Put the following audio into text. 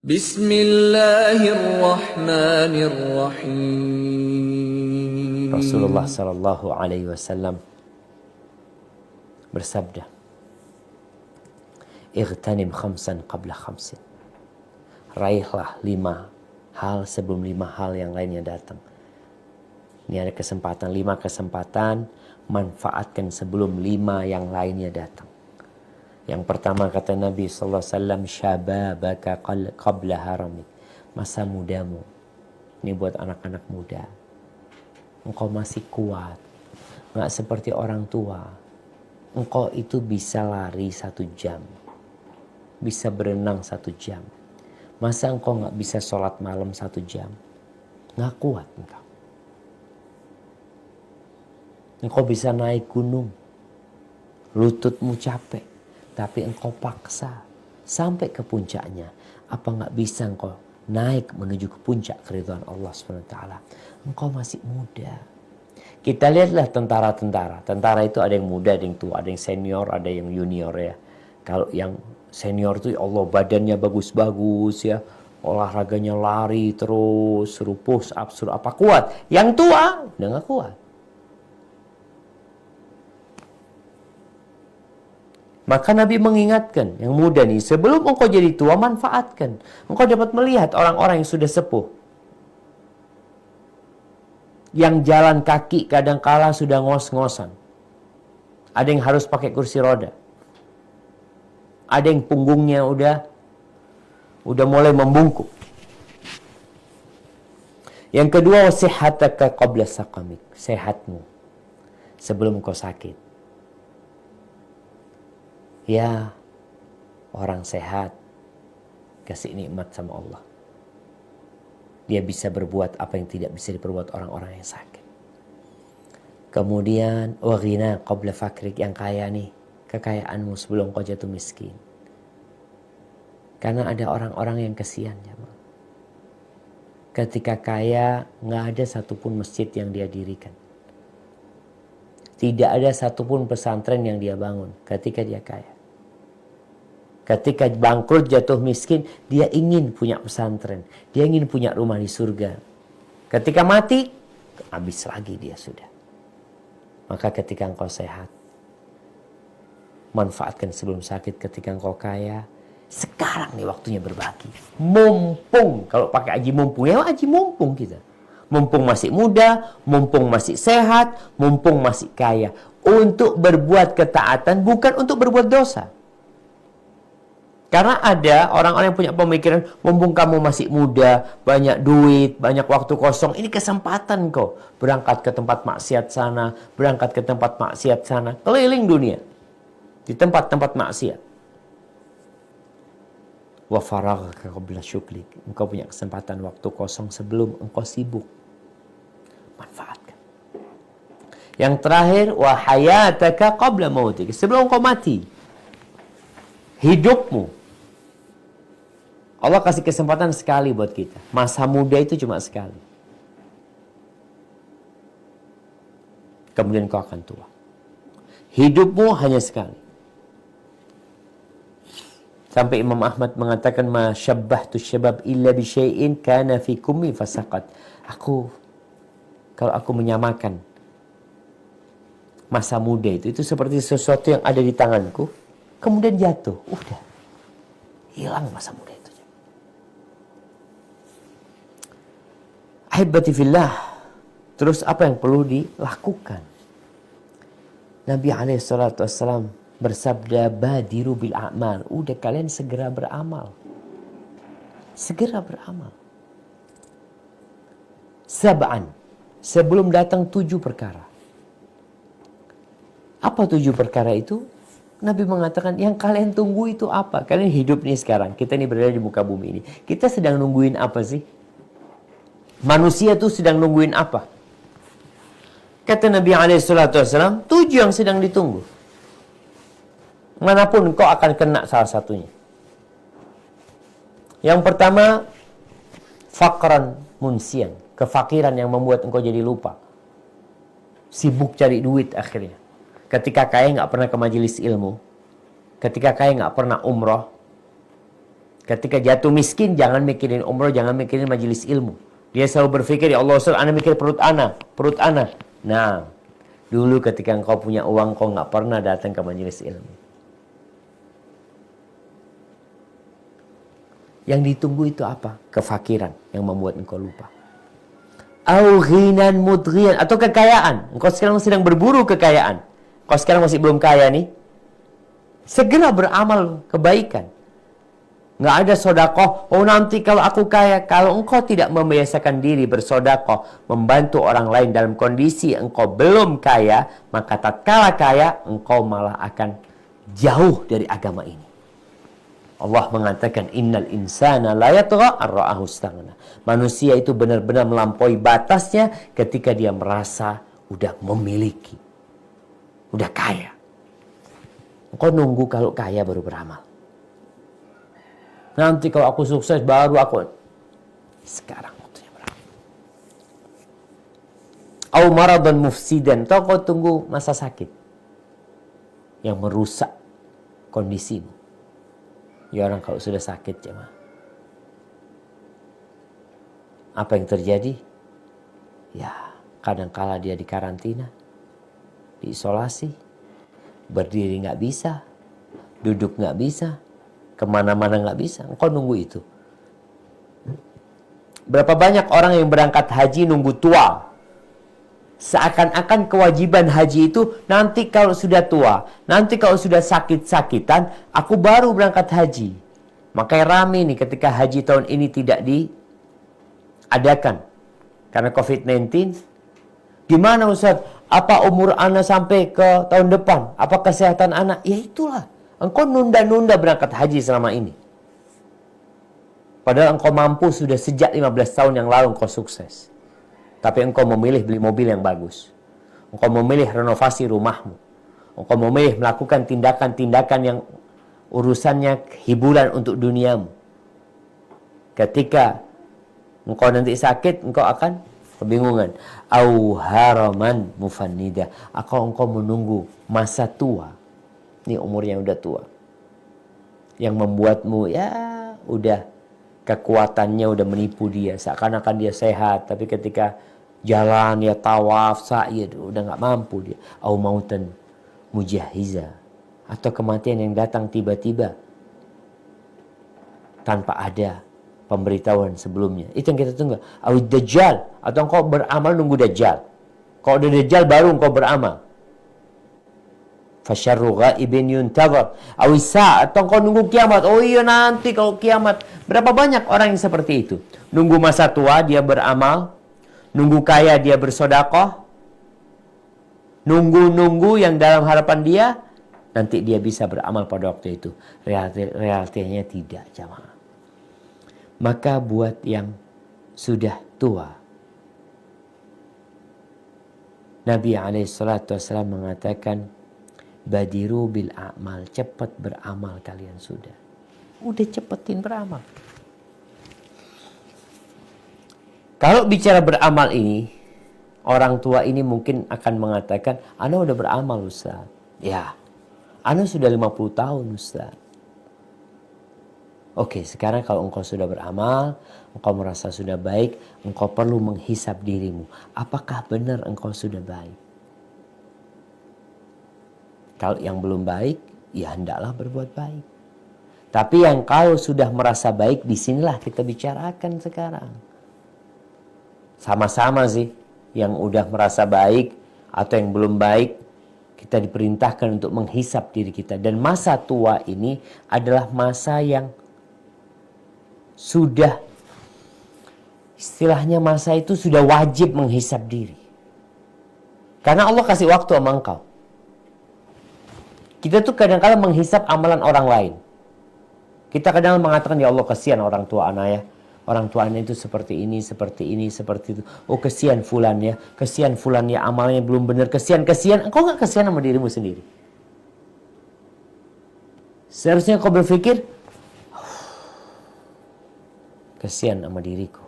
Bismillahirrahmanirrahim. Rasulullah Sallallahu Alaihi Wasallam bersabda, "Ightanim khamsan qabla khamsin." Raihlah 5 hal sebelum 5 hal yang lainnya datang. Ini ada kesempatan, 5 kesempatan, manfaatkan sebelum 5 yang lainnya datang. Yang pertama kata Nabi sallallahu alaihi wasallam, syababaka qabla haramik. Masa mudamu. Ini buat anak-anak muda. Engkau masih kuat. Enggak seperti orang tua. Engkau itu bisa lari 1 jam. Bisa berenang 1 jam. Masa engkau enggak bisa sholat malam 1 jam? Enggak kuat engkau. Engkau bisa naik gunung. Lututmu capek. Tapi engkau paksa sampai ke puncaknya. Apa enggak bisa engkau naik menuju ke puncak keridhaan Allah SWT? Engkau masih muda. Kita lihatlah tentara-tentara. Tentara itu ada yang muda, ada yang tua, ada yang senior, ada yang junior ya. Kalau yang senior itu ya Allah badannya bagus-bagus ya. Olahraganya lari terus, suruh push up, suruh apa, kuat. Yang tua udah gak kuat. Maka Nabi mengingatkan yang muda nih, sebelum engkau jadi tua, manfaatkan. Engkau dapat melihat orang-orang yang sudah sepuh. Yang jalan kaki kadang-kala sudah ngos-ngosan. Ada yang harus pakai kursi roda. Ada yang punggungnya udah mulai membungkuk. Yang kedua, wasihataka qabla saqamik. Sehatmu sebelum kau sakit. Ya, orang sehat kasih nikmat sama Allah. Dia bisa berbuat apa yang tidak bisa diperbuat orang-orang yang sakit. Kemudian waghina qabla fakrik, yang kaya nih, kekayaanmu sebelum kau jatuh miskin. Karena ada orang-orang yang kesian ya, ketika kaya nggak ada satupun masjid yang dia dirikan. Tidak ada satupun pesantren yang dia bangun ketika dia kaya. Ketika bangkrut jatuh miskin, dia ingin punya pesantren. Dia ingin punya rumah di surga. Ketika mati, habis lagi dia sudah. Maka ketika engkau sehat, manfaatkan sebelum sakit. Ketika engkau kaya, sekarang nih waktunya berbagi. Mumpung, kalau pakai aji mumpung, ya aji mumpung kita. Mumpung masih muda, mumpung masih sehat, mumpung masih kaya. Untuk berbuat ketaatan, bukan untuk berbuat dosa. Karena ada orang-orang yang punya pemikiran, mumpung kamu masih muda, banyak duit, banyak waktu kosong, ini kesempatan kau. Berangkat ke tempat maksiat sana, berangkat ke tempat maksiat sana, keliling dunia. Di tempat-tempat maksiat. Wa faraghaka qabla syuklik. Engkau punya kesempatan waktu kosong sebelum engkau sibuk. Manfaatkan. Yang terakhir, wa hayataka qabla mautik. Sebelum engkau mati. Hidupmu. Allah kasih kesempatan sekali buat kita. Masa muda itu cuma sekali. Kemudian kau akan tua. Hidupmu hanya sekali. Sampai Imam Ahmad mengatakan, ma syabbahtu syabab illa bi syai'in kana fi kummi fasaqat. Kalau aku menyamakan masa muda itu seperti sesuatu yang ada di tanganku, kemudian jatuh. Udah. Hilang masa muda itu. Ahibati fillah. Terus apa yang perlu dilakukan? Nabi SAW bersabda, badiru bil a'mal. Udah, kalian segera beramal. Segera beramal. Sab'an. Sebelum datang 7 perkara. Apa 7 perkara itu? Nabi mengatakan, yang kalian tunggu itu apa? Kalian hidup nih sekarang. Kita ini berada di muka bumi ini. Kita sedang nungguin apa sih? Manusia tuh sedang nungguin apa? Kata Nabi SAW, 7 yang sedang ditunggu. Manapun kau akan kena salah satunya. Yang pertama, faqran munsian. Kefakiran yang membuat engkau jadi lupa. Sibuk cari duit akhirnya. Ketika kaya nggak pernah ke majelis ilmu. Ketika kaya nggak pernah umroh. Ketika jatuh miskin, jangan mikirin umroh, jangan mikirin majelis ilmu. Dia selalu berpikir, ya Allah, ana mikir perut ana, perut ana. Nah, dulu ketika engkau punya uang, kau nggak pernah datang ke majelis ilmu. Yang ditunggu itu apa? Kefakiran yang membuat engkau lupa. Au ghinan mudghiyan, atau kekayaan. Engkau sekarang sedang berburu kekayaan. Engkau sekarang masih belum kaya nih. Segera beramal kebaikan. Nggak ada sodakoh, oh nanti kalau aku kaya. Kalau engkau tidak membiasakan diri bersodakoh, membantu orang lain dalam kondisi engkau belum kaya, maka tatkala kaya, engkau malah akan jauh dari agama ini. Allah mengatakan, innal insana la yatgha ar-ra'ahu istaghna. Manusia itu benar-benar melampaui batasnya ketika dia merasa udah memiliki, udah kaya. Engkau nunggu kalau kaya baru beramal. Nanti kalau aku sukses baru aku. Sekarang waktunya beramal. Au maradan mufsidan, atau kau tunggu masa sakit yang merusak kondisimu. Ya orang kalau sudah sakit jemaah, apa yang terjadi? Ya kadangkala dia di karantina, diisolasi, berdiri nggak bisa, duduk nggak bisa, kemana-mana nggak bisa. Engkau nunggu itu. Berapa banyak orang yang berangkat haji nunggu tua. Seakan-akan kewajiban haji itu nanti kalau sudah tua, nanti kalau sudah sakit-sakitan, aku baru berangkat haji. Makanya rame nih ketika haji tahun ini tidak diadakan karena COVID-19. Gimana Ustaz? Apa umur anak sampai ke tahun depan? Apa kesehatan anak? Ya itulah. Engkau nunda-nunda berangkat haji selama ini. Padahal engkau mampu sudah sejak 15 tahun yang lalu engkau sukses. Tapi engkau memilih beli mobil yang bagus. Engkau memilih renovasi rumahmu. Engkau memilih melakukan tindakan-tindakan yang urusannya hiburan untuk duniamu. Ketika engkau nanti sakit, engkau akan kebingungan. Au haraman mufannida. Engkau menunggu masa tua. Ini umurnya udah tua. Yang membuatmu ya udah kekuatannya udah menipu dia. Seakan-akan dia sehat. Tapi ketika jalan ya tawaf, sa'i, udah nggak mampu dia. Au mautan mujahiza, atau kematian yang datang tiba-tiba tanpa ada pemberitahuan sebelumnya. Itu yang kita tunggu. Au dajjal, atau engkau beramal nunggu dajjal. Kalau ada dajjal baru engkau beramal. Fasyarru ghaibin yuntazar. Au sa', atau engkau nunggu kiamat. Oh iya nanti kalau kiamat. Berapa banyak orang yang seperti itu? Nunggu masa tua dia beramal. Nunggu kaya dia bersodakoh. Nunggu yang dalam harapan dia nanti dia bisa beramal pada waktu itu. Realitinya tidak, jamaah. Maka buat yang sudah tua, Nabi SAW mengatakan, badiru bil a'mal, cepat beramal kalian sudah. Udah cepetin beramal. Kalau bicara beramal ini, orang tua ini mungkin akan mengatakan, ana udah beramal Ustaz. Ya, ana sudah 50 tahun Ustaz. Oke, sekarang kalau engkau sudah beramal, engkau merasa sudah baik, engkau perlu menghisap dirimu. Apakah benar engkau sudah baik? Kalau yang belum baik, ya hendaklah berbuat baik. Tapi yang kalau sudah merasa baik, disinilah kita bicarakan sekarang. Sama-sama sih, yang udah merasa baik atau yang belum baik, kita diperintahkan untuk menghisap diri kita. Dan masa tua ini adalah masa yang sudah, istilahnya masa itu sudah wajib menghisap diri. Karena Allah kasih waktu sama engkau. Kita tuh kadang-kadang menghisap amalan orang lain. Kita kadang mengatakan, ya Allah kasihan orang tua anak ya. Orang tuanya itu seperti ini, seperti ini, seperti itu. Oh kesian fulan ya. Kesian fulan ya, amalnya belum benar. Kesian. Engkau gak kesian sama dirimu sendiri? Seharusnya kau berpikir, kesian sama diriku.